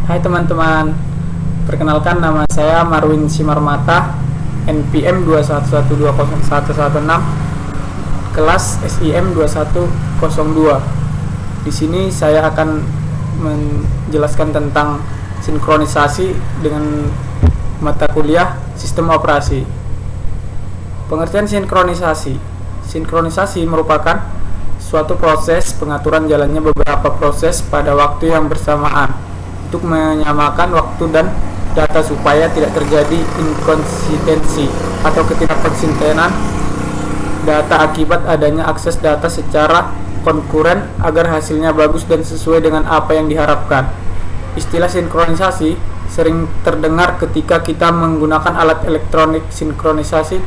Hai teman-teman, perkenalkan nama saya Marwin Simarmata, NPM 211201116, kelas SIM 2102. Di sini saya akan menjelaskan tentang sinkronisasi dengan mata kuliah sistem operasi. Pengertian sinkronisasi. Sinkronisasi merupakan suatu proses pengaturan jalannya beberapa proses pada waktu yang bersamaan untuk menyamakan waktu dan data supaya tidak terjadi inkonsistensi atau ketidakkonsistenan data akibat adanya akses data secara konkuren agar hasilnya bagus dan sesuai dengan apa yang diharapkan. Istilah sinkronisasi sering terdengar ketika kita menggunakan alat elektronik. Sinkronisasi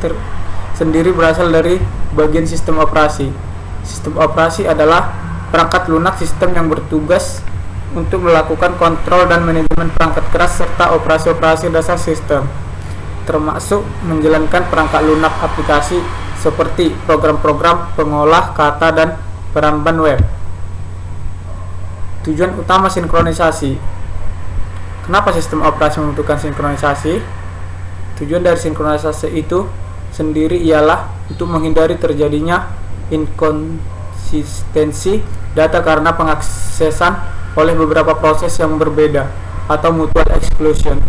sendiri berasal dari bagian sistem operasi. Sistem operasi adalah perangkat lunak sistem yang bertugas untuk melakukan kontrol dan manajemen perangkat keras serta operasi-operasi dasar sistem, termasuk menjalankan perangkat lunak aplikasi seperti program-program pengolah kata dan peramban web. Tujuan utama sinkronisasi. Kenapa sistem operasi membutuhkan sinkronisasi? Tujuan dari sinkronisasi itu sendiri ialah untuk menghindari terjadinya inkonsistensi data karena pengaksesan oleh beberapa proses yang berbeda atau mutual exclusion,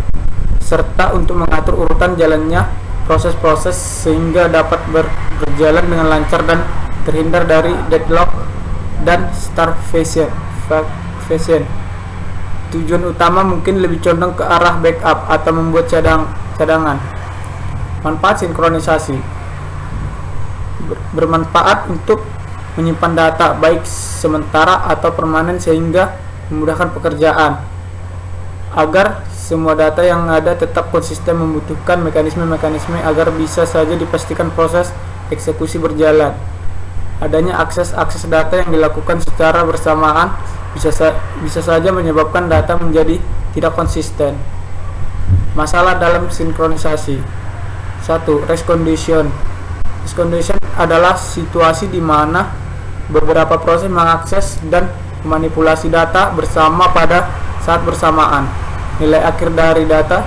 serta untuk mengatur urutan jalannya proses-proses sehingga dapat berjalan dengan lancar dan terhindar dari deadlock dan starvation. Tujuan utama mungkin lebih condong ke arah backup atau membuat cadangan. Manfaat sinkronisasi bermanfaat untuk menyimpan data baik sementara atau permanen sehingga memudahkan pekerjaan. Agar semua data yang ada tetap konsisten, membutuhkan mekanisme-mekanisme agar bisa saja dipastikan proses eksekusi berjalan. Adanya akses data yang dilakukan secara bersamaan bisa saja menyebabkan data menjadi tidak konsisten. Masalah dalam sinkronisasi. 1. Race condition. Race condition adalah situasi di mana beberapa proses mengakses dan memanipulasi data bersama pada saat bersamaan. Nilai akhir dari data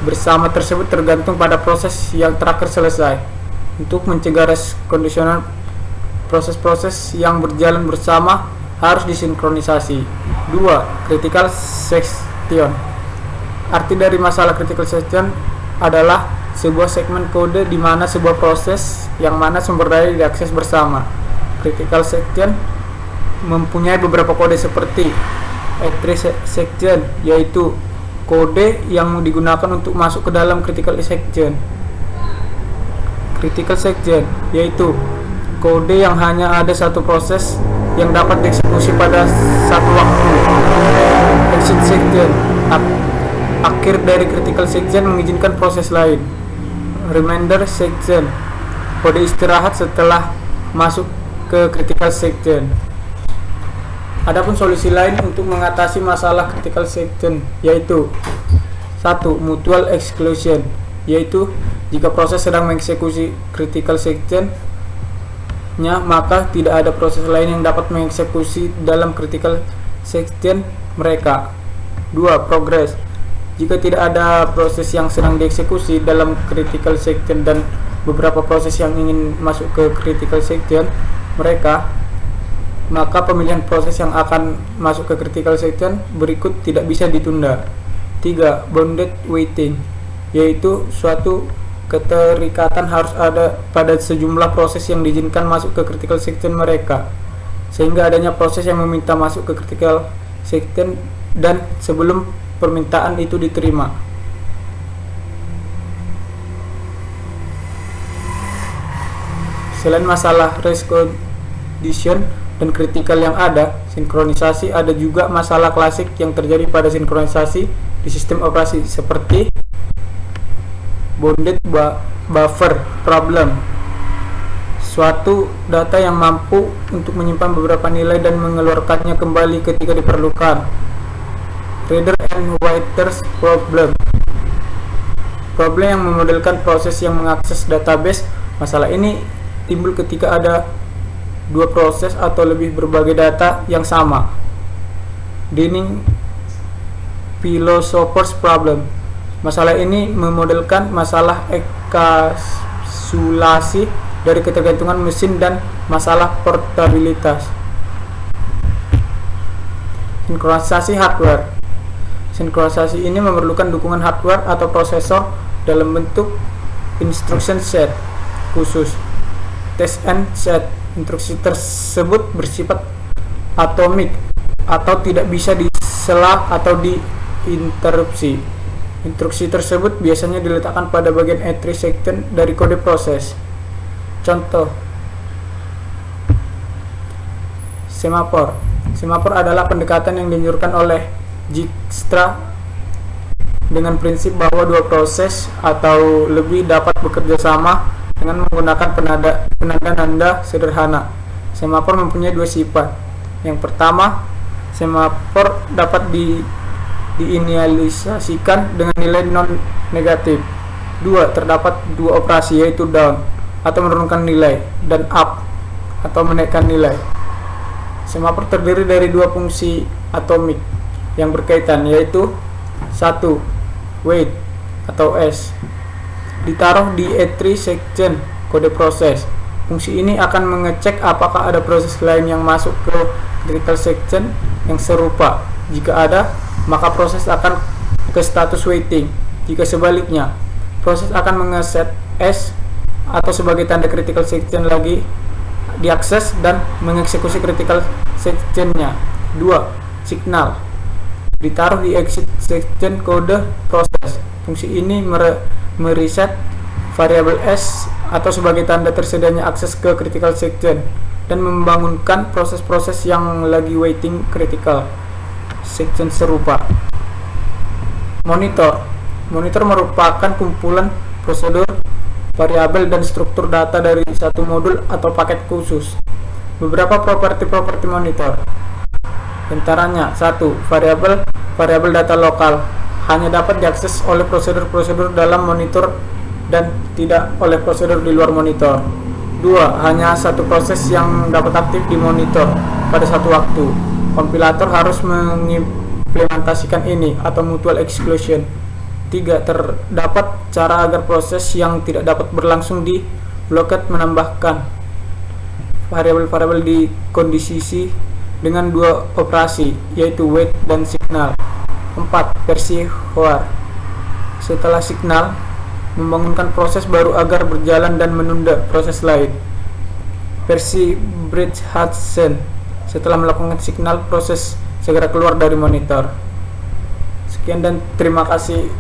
bersama tersebut tergantung pada proses yang terakhir selesai. Untuk mencegah race conditional, proses-proses yang berjalan bersama harus disinkronisasi. 2. Critical section. Arti dari masalah critical section adalah sebuah segmen kode di mana sebuah proses yang mana sumber daya diakses bersama. Critical section mempunyai beberapa kode seperti entry section, yaitu kode yang digunakan untuk masuk ke dalam critical section. Critical section yaitu kode yang hanya ada satu proses yang dapat dieksekusi pada satu waktu. Exit section, akhir dari critical section mengizinkan proses lain. Remainder section, kode istirahat setelah masuk ke critical section. Adapun solusi lain untuk mengatasi masalah critical section yaitu 1. Mutual exclusion, yaitu jika proses sedang mengeksekusi critical section-nya, maka tidak ada proses lain yang dapat mengeksekusi dalam critical section mereka. 2. Progress, jika tidak ada proses yang sedang dieksekusi dalam critical section dan beberapa proses yang ingin masuk ke critical section mereka, maka pemilihan proses yang akan masuk ke critical section berikut tidak bisa ditunda. 3. Bounded waiting, yaitu suatu keterikatan harus ada pada sejumlah proses yang diizinkan masuk ke critical section mereka, sehingga adanya proses yang meminta masuk ke critical section dan sebelum permintaan itu diterima. Selain masalah race condition dan kritikal yang ada, sinkronisasi ada juga masalah klasik yang terjadi pada sinkronisasi di sistem operasi seperti bounded buffer problem. Suatu data yang mampu untuk menyimpan beberapa nilai dan mengeluarkannya kembali ketika diperlukan. Reader and writers problem, problem yang memodelkan proses yang mengakses database. Masalah ini timbul ketika ada dua proses atau lebih berbagai data yang sama. Dining philosopher's problem. Masalah ini memodelkan masalah enkapsulasi dari ketergantungan mesin dan masalah portabilitas. Sinkronisasi hardware. Sinkronisasi ini memerlukan dukungan hardware atau prosesor dalam bentuk instruction set khusus. Test and set. Instruksi tersebut bersifat atomik atau tidak bisa disela atau diinterupsi. Instruksi tersebut biasanya diletakkan pada bagian entry section dari kode proses. Contoh, semafor. Semafor adalah pendekatan yang dianjurkan oleh Dijkstra dengan prinsip bahwa dua proses atau lebih dapat bekerja sama dengan menggunakan penanda-nanda sederhana. Semafor mempunyai dua sifat. Yang pertama, semafor dapat diinisialisasikan dengan nilai non-negatif. Dua, terdapat dua operasi yaitu down atau menurunkan nilai dan up atau menaikkan nilai. Semafor terdiri dari dua fungsi atomik yang berkaitan yaitu 1. Wait atau S ditaruh di entry section kode proses. Fungsi ini akan mengecek apakah ada proses lain yang masuk ke critical section yang serupa. Jika ada, maka proses akan ke status waiting. Jika sebaliknya, proses akan mengeset S atau sebagai tanda critical section lagi diakses dan mengeksekusi critical sectionnya. 2. Signal ditaruh di exit section kode proses. Fungsi ini mereset variabel S atau sebagai tanda tersedianya akses ke critical section dan membangunkan proses-proses yang lagi waiting critical section serupa. Monitor merupakan kumpulan prosedur, variabel, dan struktur data dari satu modul atau paket khusus. Beberapa properti monitor, antaranya 1. Variabel data lokal hanya dapat diakses oleh prosedur-prosedur dalam monitor dan tidak oleh prosedur di luar monitor. 2. Hanya satu proses yang dapat aktif di monitor pada satu waktu. Kompilator harus mengimplementasikan ini atau mutual exclusion. 3. Terdapat cara agar proses yang tidak dapat berlangsung di blocked menambahkan variabel-variabel di kondisi dengan dua operasi yaitu wait dan signal. 4. Versi where setelah signal membangunkan proses baru agar berjalan dan menunda proses lain. Versi Bridge-Hudson setelah melakukan signal proses segera keluar dari monitor. Sekian dan terima kasih